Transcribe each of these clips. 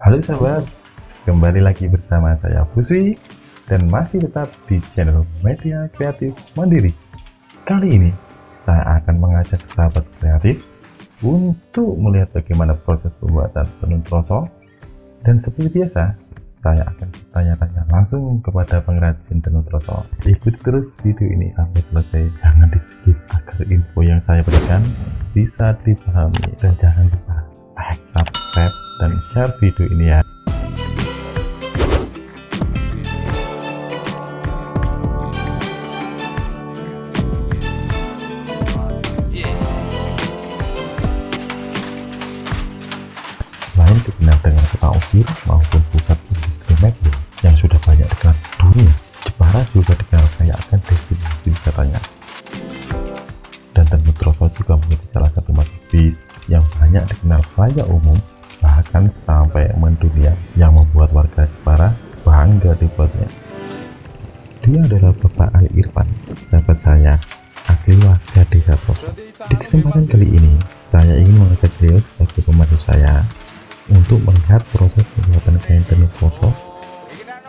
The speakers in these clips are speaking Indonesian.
Halo sahabat, kembali lagi bersama saya Pusri dan masih tetap di channel Media Kreatif Mandiri. Kali ini saya akan mengajak sahabat kreatif untuk melihat bagaimana proses pembuatan tenun troso, dan seperti biasa saya akan bertanya-tanya langsung kepada pengrajin tenun troso. Ikuti terus video ini sampai selesai, jangan di skip agar info yang saya berikan bisa dipahami, dan jangan lupa like, subscribe, dan share video ini ya. Selain dikenal dengan kota Ukir maupun pusat industri mebel yang sudah banyak dikenal dunia, Jepara juga dikenal kaya akan destinasi wisatanya. Dan tenun troso juga menjadi salah satu motif yang banyak dikenal banyak umum, bahkan sampai mendunia, yang membuat warga Jepara bangga dibuatnya. Dia adalah Bapak Ali Irfan, sahabat saya, asli warga desa Troso. Di kesempatan kali ini, saya ingin mengajak beliau sebagai pemandu saya untuk melihat proses pembuatan kain tenun troso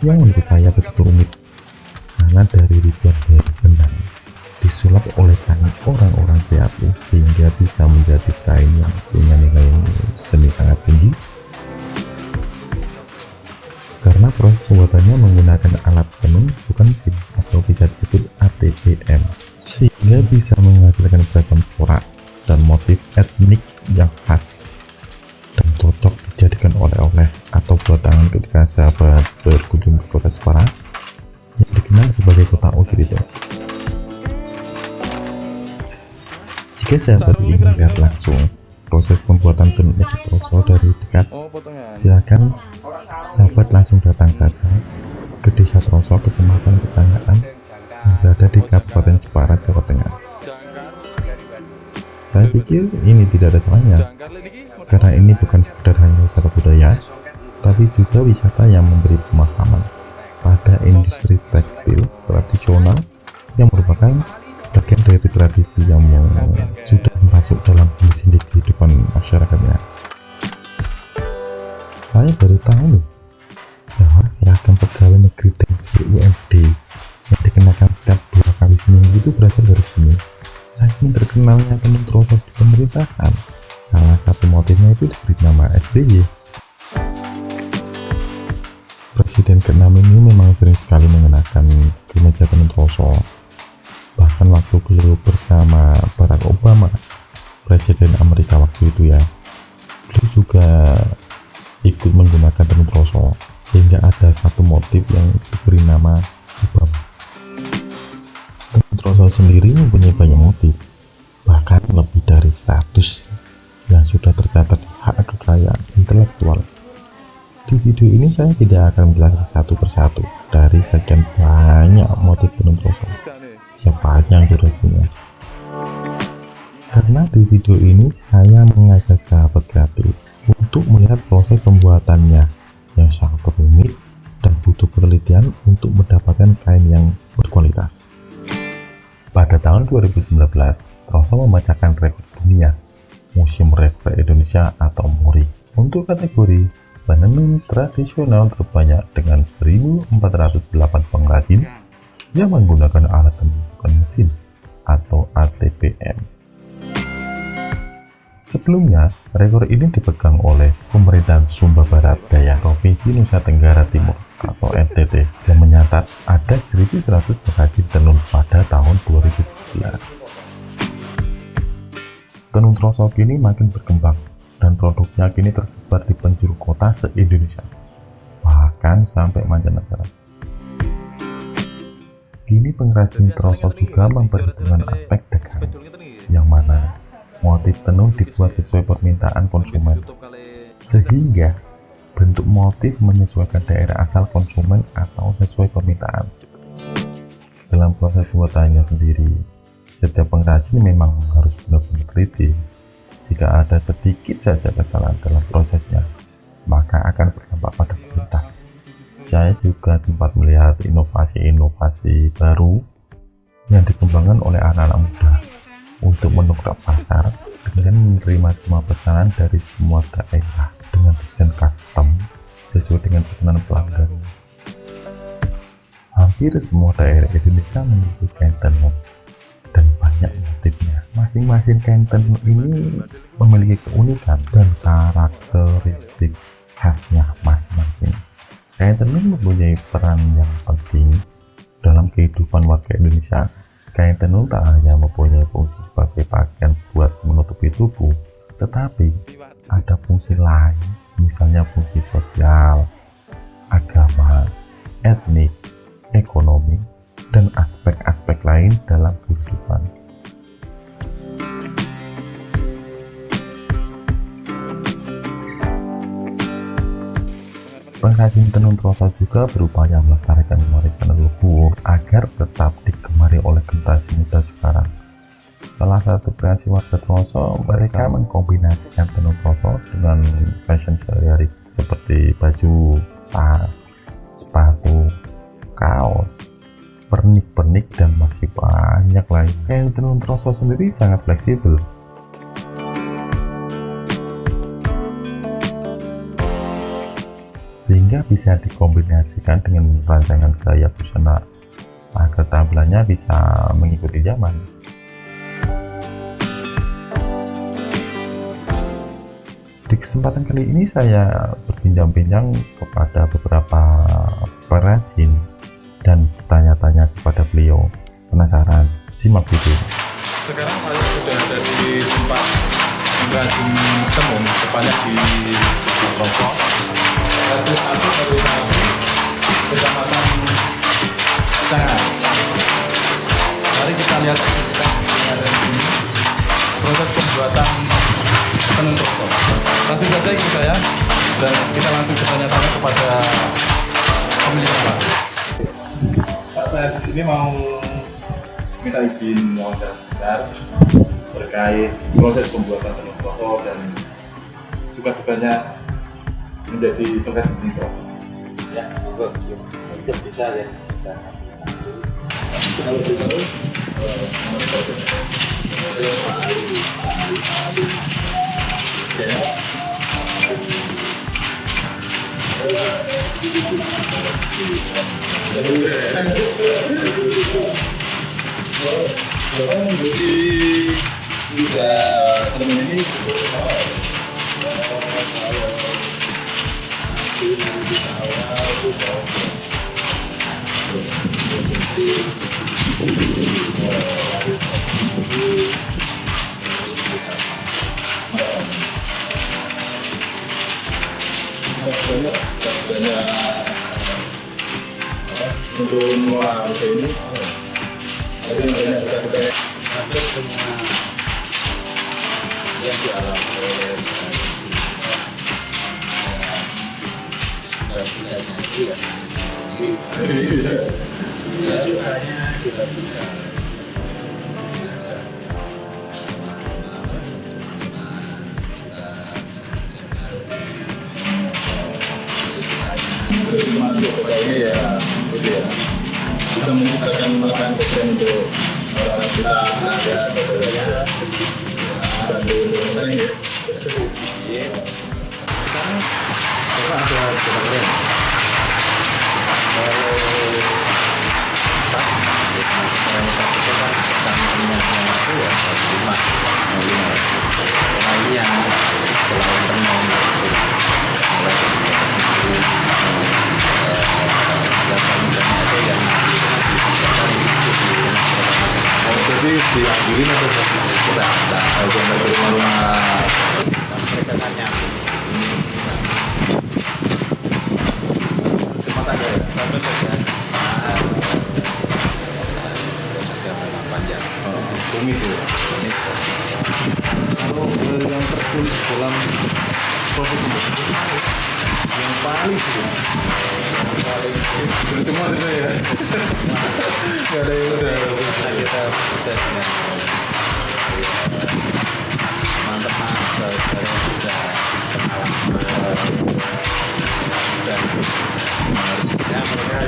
yang menurut saya begitu rumit, karena dari ribuan benang disulap oleh tangan orang-orang kreatif sehingga bisa menjadi kain yang punya nilai seni sangat tinggi, karena proses pembuatannya menggunakan alat tenun bukan mesin atau bisa disebut ATPM, sehingga bisa menghasilkan beragam corak dan motif etnik yang khas dan cocok dijadikan oleh-oleh atau buat tangan ketika sahabat berkunjung ke kota Jepara yang dikenal sebagai kota Ukir itu. Jika sahabat ingin melihat langsung proses pembuatan tenun troso dari dekat, silakan sahabat langsung datang saja ke desa Troso, Kecamatan Ketanggaan yang berada di Kabupaten Jepara, Jawa Tengah. Saya pikir ini tidak ada salahnya, karena ini bukan sekedar hanya wisata budaya, tapi juga wisata yang memberi pemahaman pada industri tekstil tradisional yang merupakan bagian dari tradisi yang sudah masuk dalam sendi kehidupan masyarakatnya. Saya baru tahu bahwa seragam pegawai negeri dan BUMD yang dikenakan setiap 2 kali seminggu itu berasal dari sini. Saking terkenalnya tenun troso di pemerintahan, salah satu motifnya itu diberi nama SBY. Presiden ke-6 ini memang sering sekali mengenakan kemeja tenun troso. Bahkan waktu beliau bersama Barack Obama, Presiden Amerika waktu itu ya, beliau juga ikut menggunakan tenun troso, sehingga ada satu motif yang diberi nama Obama. Tenun troso sendiri mempunyai banyak motif, bahkan lebih dari 100 yang sudah tercatat hak kekayaan intelektual. Di video ini saya tidak akan menjelaskan satu persatu dari sekian banyak motif tenun troso sepanjang durasinya, karena di video ini saya mengajak sahabat kreatif untuk melihat proses pembuatannya yang sangat rumit dan butuh penelitian untuk mendapatkan kain yang berkualitas. Pada tahun 2019, troso memecahkan rekor dunia Museum Rekor Indonesia atau MURI untuk kategori penenun tradisional terbanyak dengan 1.408 pengrajin yang menggunakan alat tenun bukan mesin atau ATPM. Sebelumnya, rekor ini dipegang oleh Pemerintahan Sumba Barat Daya Provinsi Nusa Tenggara Timur atau NTT yang mencatat ada 1.100 pengrajin tenun pada tahun 2017. Tenun troso kini makin berkembang dan produknya kini tersebar di penjuru kota se-Indonesia, bahkan sampai mancanegara. Kini pengrajin troso juga memperhitungkan aspek dagang, yang mana motif tenun dibuat sesuai permintaan konsumen, sehingga bentuk motif menyesuaikan daerah asal konsumen atau sesuai permintaan. Dalam proses pembuatannya sendiri, setiap pengrajin memang harus benar-benar teliti. Jika ada sedikit saja kesalahan dalam prosesnya, maka akan berdampak pada kualitas. Saya juga sempat melihat inovasi-inovasi baru yang dikembangkan oleh anak-anak muda untuk mendongkrak pasar dengan menerima semua pesanan dari semua daerah dengan desain custom sesuai dengan pesanan pelanggan. Hampir semua daerah Indonesia memiliki kain tenun dan banyak motifnya. Masing-masing kain tenun ini memiliki keunikan dan karakteristik khasnya masing-masing. Kain tenun mempunyai peran yang penting dalam kehidupan warga Indonesia. Kain tenun tak hanya mempunyai fungsi sebagai pakaian buat menutupi tubuh, tetapi ada fungsi lain, misalnya fungsi sosial, agama, etnik, ekonomi, dan aspek-aspek lain dalam kehidupan. Pengrajin tenun troso juga berupaya melestarikan warisan leluhur agar tetap digemari oleh generasi muda sekarang. Salah satu kreasi warga troso, mereka mengkombinasikan tenun troso dengan fashion sehari-hari seperti baju, tas, sepatu, kaos, pernik-pernik, dan masih banyak lain. Kain tenun troso sendiri sangat fleksibel, sehingga bisa dikombinasikan dengan rancangan gaya busana agar tampilannya bisa mengikuti zaman. Di kesempatan kali ini saya berbincang-bincang kepada beberapa pengrajin dan bertanya-tanya kepada beliau. Penasaran? Simak video. Sekarang saya sudah ada di tempat pengrajin tenun tepatnya di Troso. Satu dari Kecamatan Cangan. Mari kita lihat di sini proses pembuatan tenun troso. Langsung saja ikut saya dan kita langsung bertanya-tanya kepada pemilik tempat. Pak, saya di sini mau minta izin wawancara sebentar terkait proses pembuatan tenun troso dan suka dukanya menjadi pengrajin tenun troso. Ya, bisa ya, bisa. Kalau begitu, bisa teman ini banyak untuk semua ini jadi banyak suka Hampir semua yang dialami oleh belajarnya itu ya sukanya kita bisa belajar masuk ke ini ya gitu ya bisa menciptakan lapangan kerja untuk orang kita ada bantu orang ya. sekarang ada sebenarnya kalau itu kan pertamanya itu ya 5 lagi yang selain tenun itu mulai dari kita sendiri jasa mudanya itu yang Jadi diambilin atau sudah dari rumah mereka tanya rumah tangga ya? sampai kerjaan proses yang memang panjang Rumit ya? ini Kalau yang tersulit dalam proses yang paling sulit sulit semua itu ya nggak ada yang udah kita bisa dengan teman-teman saudara juga kenalan dan harusnya mereka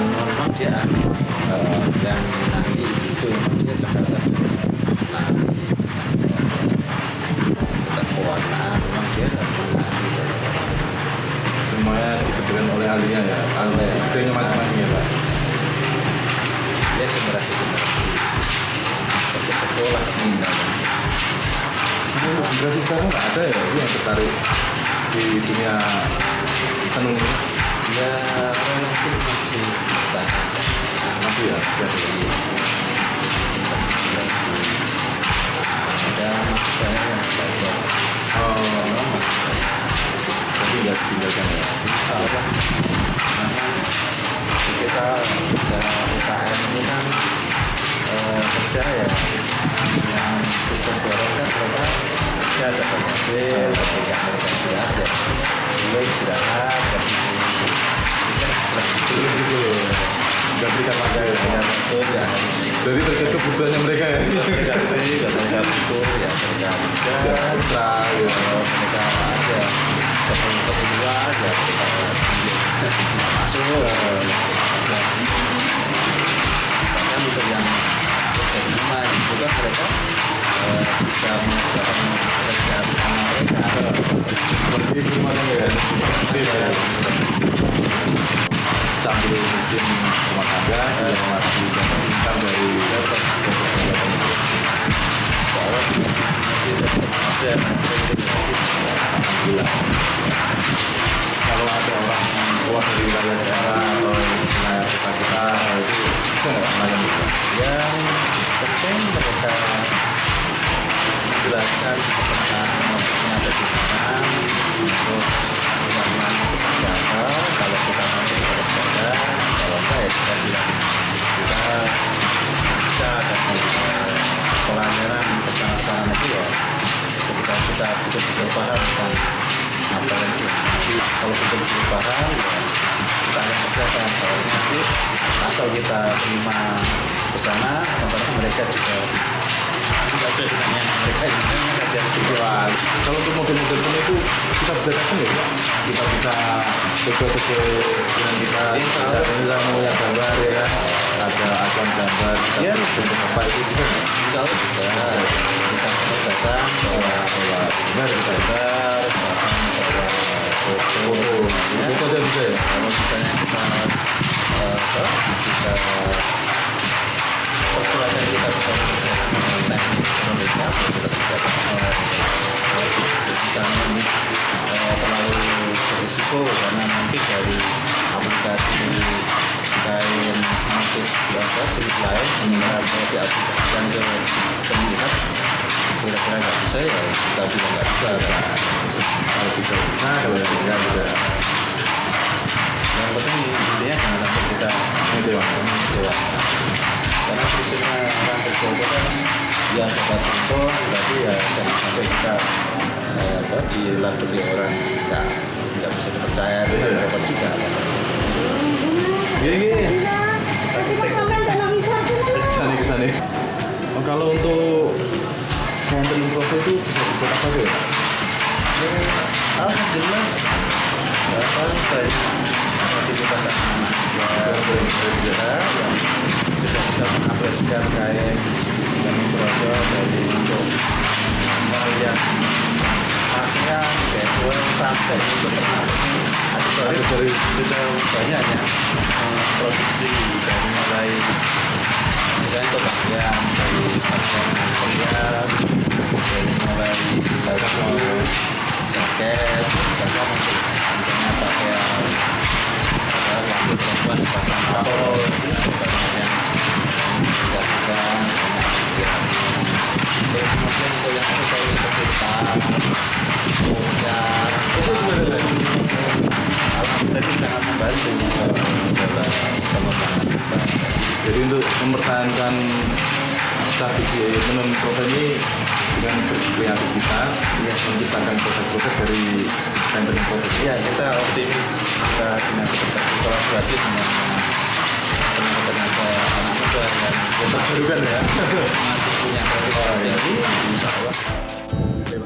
normal dia yang nanti itu dia Jakarta nanti kita pewarnaan memang dia menanti semuanya dikerjakan oleh ahlinya ya, ahlinya masing-masing ya Pak. Ya generasi sekolah Generasi sekarang nggak ada ya yang tertarik di dunia tenun ini? ya relatif masih bertahan Masih ya? ada masih banyak yang belajar Tapi nggak ditinggalkan ya? salah karena kita bisa UKM ini kan kerja ya dengan sistem dorong kan mereka kerja dapat hasil ketika mereka istirahat ya dulu istirahat dan itu Nggak berikan makan ya? itu ya Jadi terkait kebutuhannya mereka ya? mereka butuh ya mereka kerja Bisa ya. kalau mereka ada kedua ada kita masuk bahkan untuk yang rumah itu kan mereka bisa mengerjakan pekerjaan utama mereka Seperti rumahnya ya? ya, Sambil musim rumah tangga yang masih dapat income dari soalnya ada alhamdulillah. Kalau ada orang keluar dari wilayah daerah atau wilayah kita itu bisa nggak nelayan itu? yang penting mereka menjelaskan tentang ada di mana terus bagaimana seperti apa kalau kita nanti bekerja kalau enggak ya kita bilang kita bisa ada pelayanan kesana-sana itu ya ketika kita betul-betul paham tentang apa itu kalau betul-betul paham ya kita akan kerjakan kalau nanti asal kita terima ke sana kadang-kadang mereka juga tidak sesuai dengan yang mereka inginkan kasihan Wah, kalau untuk model-model pun itu kita bisa custom ya Pak? Kita bisa sesuai dengan kita bisa melihat gambar ya kan? Ada acuan gambar, kita Iya. bentuk apa itu bisa nggak? insya Allah bisa kita selalu datang bawa Benar bisa ya? gambar bawa foto ya. Foto aja bisa ya? Kalau misalnya kita perkerasan kita bisa mengerjakan teknik Indonesia kita bisa misalnya ini terlalu berisiko karena nanti dari aplikasi kain motif jenis lain sementara kalau diaplikasikan ke peminat kira-kira nggak bisa ya kita bilang nggak bisa Kalau bisa bisa, kalau tidak bisa. yang penting intinya jangan sampai kita Kecewa. karena prinsipnya orang kerja itu kan ya dapat untung tapi ya jangan sampai kita dilabeli orang nggak bisa dipercaya itu kan repot juga Gini. Sampai tak nak bisa Kesana. Oh, kalau untuk kain tenun proses itu bisa dibuat apa tuh ya? alhamdulillah baik aktivitas anak-anak ya yang sudah bisa mengapresiasikan kain dan produk dari untuk melihat pakaian, casual, sampai untuk aksesoris Aksesoris. sudah banyak ya produksi dari mulai misalnya untuk pakaian dari pakaian pria dari mulai baju jaket bahkan untuk misalnya pakaian laki perempuan pasang kapal banyak yang dilakukan terus kemudian untuk yang aksesoris seperti tas punya alhamdulillah sangat membantu dalam pengembangan kita. Jadi untuk mempertahankan tradisi tenun proses ini dengan berkreativitas, menciptakan proses-proses dari kain tenun proses. Ya kita optimis kita dengan kolaborasi dengan tenaga anak muda yang Terbarukan ya. masih punya kreativitas tinggi, insya Allah.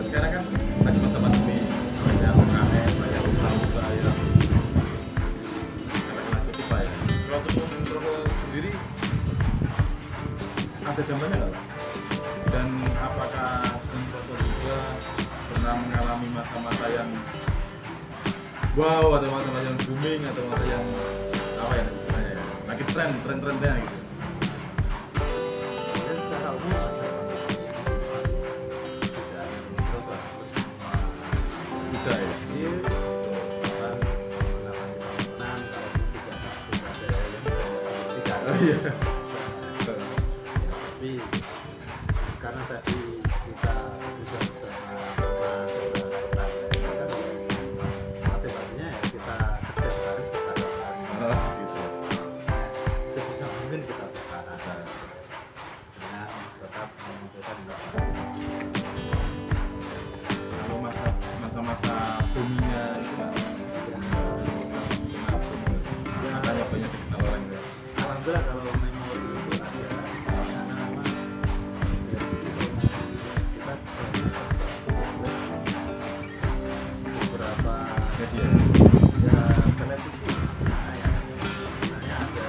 Sekarang kan teman-teman ini banyak UKM, banyak usaha-usaha yang relatif Pak ya. Kalau untuk tenun proses sendiri ada gambarnya nggak Pak? Dan apakah tenun proses juga pernah mengalami masa-masa yang wow atau masa-masa yang booming atau masa yang apa ya istilahnya ya, lagi tren-trennya gitu. Dan secara umum masa pandemi tidak terus lah bersama Bisa ya. kecil kan menangani bangunan kalau tidak ada yang tidak Oh iya. tapi karena tadi kita sudah bersama teman kan motivasinya ya kita kerja bareng kita lakukan Oh, gitu. sebisa mungkin kita bertahan dengan tetap mengumpulkan inovasi. Kalau masa-masa boomingnya itu Pak, makanya banyak dikenal orang ya. Alhamdulillah kalau memori itu ada karena memang dari sisi promosi kita beberapa Media. ya televisi nah, ya, misalnya ada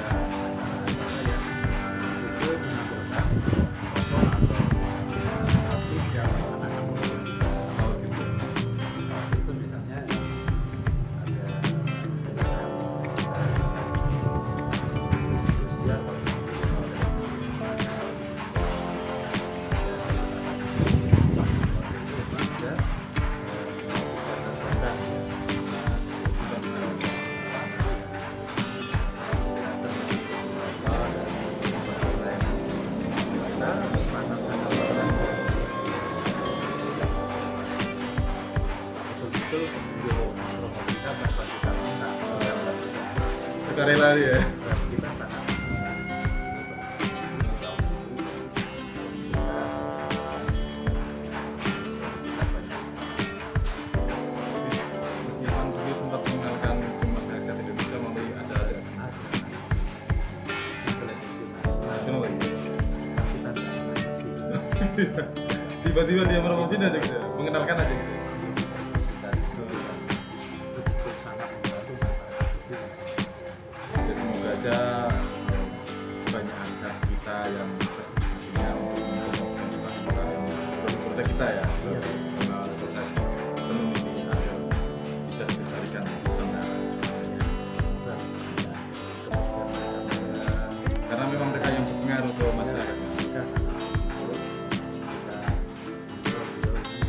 acara-acara yang itu menampilkan foto atau artis yang anak-anak muda Oh gitu. itu misalnya ada betul-betul mempromosikan tanpa kita minta Sukarela dia. dan kita sangat Mas Irfan dulu sempat mengenalkan ke masyarakat Indonesia melalui acara televisi nasional lagi. kita tidak Tiba-tiba dia promosiin aja gitu, ya, mengenalkan aja gitu. kita betul-betul sangat membantu masyarakat di sini. Ya semoga aja banyak anak kita yang punya produk kita ya. Iya. Karena produk tenun ini agar bisa dilestarikan sama. Karena memang mereka yang berpengaruh ke masyarakat. Kita sangat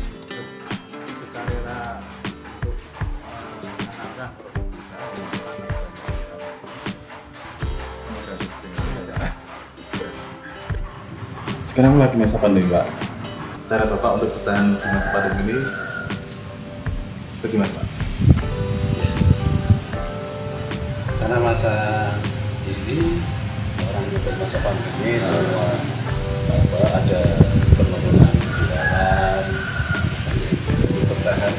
kita sukarela untuk mengenalkan produk kita yang sangat banyak. Semoga berjaya. Sekarang lagi masa pandemi Pak. Cara Bapak untuk bertahan di masa pandemi ini bagaimana Pak? Karena masa ini orang itu masa pandemi semua ada penurunan jualan misalnya itu bertahan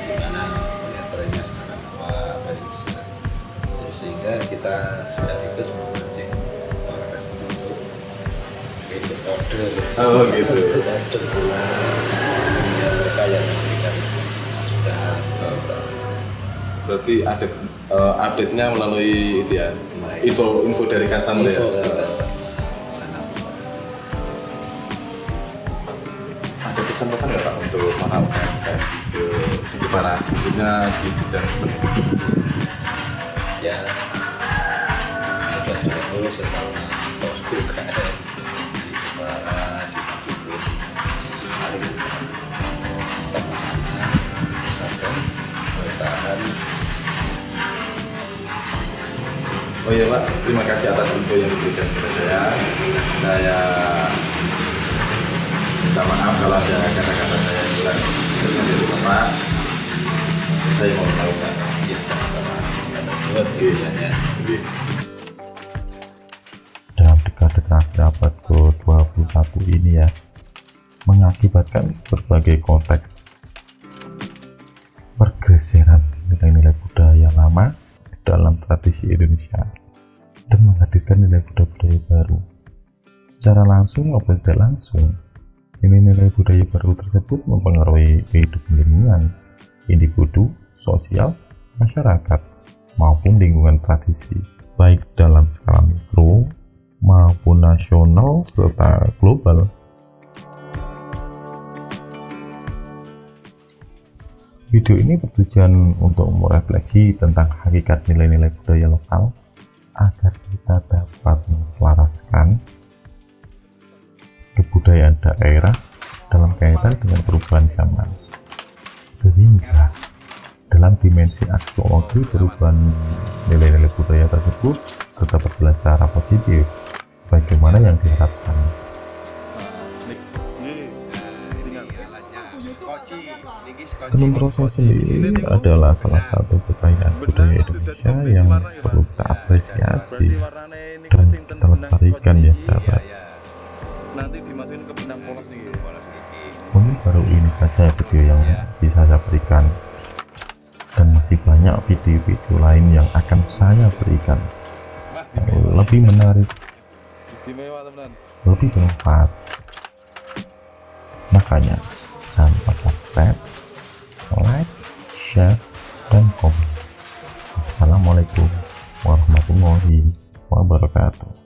gimana melihat trennya sekarang apa yang bisa jadi sehingga kita sekaligus memancing para customer untuk ikut order Oh, gitu. untuk order pulang sehingga mereka yang memberikan masukan Berarti ada update-nya melalui itu ya, info dari customer ya. info dari customer sangat Ada pesan-pesan nggak Pak untuk para UMKM di Jepara khususnya di bidang ya sudah dulu sesama pelaku UKM di Jepara di Maluku saling sama-sama sabar bertahan. Oh iya Pak, terima kasih atas info yang diberikan kepada saya. Saya minta maaf kalau ada kata-kata saya yang kurang berkenan dari Bapak. Saya mau tahu Pak. Ya sama-sama atas surat pilihannya. Dalam dekade-dekade abad ke-21 ini ya, mengakibatkan berbagai konteks pergeseran nilai-nilai budaya lama dalam tradisi Indonesia dan menghadirkan nilai budaya baru. Secara langsung maupun tidak langsung, nilai-nilai budaya baru tersebut mempengaruhi kehidupan lingkungan, individu, sosial, masyarakat, maupun lingkungan tradisi, baik dalam skala mikro maupun nasional serta global. Video ini bertujuan untuk merefleksi tentang hakikat nilai-nilai budaya lokal agar kita dapat menyelaraskan kebudayaan daerah dalam kaitan dengan perubahan zaman, sehingga dalam dimensi aksiologi perubahan nilai-nilai budaya tersebut tetap berjalan secara positif bagaimana yang diharapkan. Tenun Trosoi sendiri adalah salah satu kekayaan budaya Indonesia yang perlu kita apresiasi dan kita lestarikan ya sahabat. Nanti dimasukin ke benang polos nih. Mungkin baru ini saja video yang bisa saya berikan, dan masih banyak video-video lain yang akan saya berikan yang lebih menarik, Istimewa teman-teman. lebih bermanfaat. Makanya jangan lupa subscribe, like, share, dan komen. Assalamualaikum warahmatullahi wabarakatuh.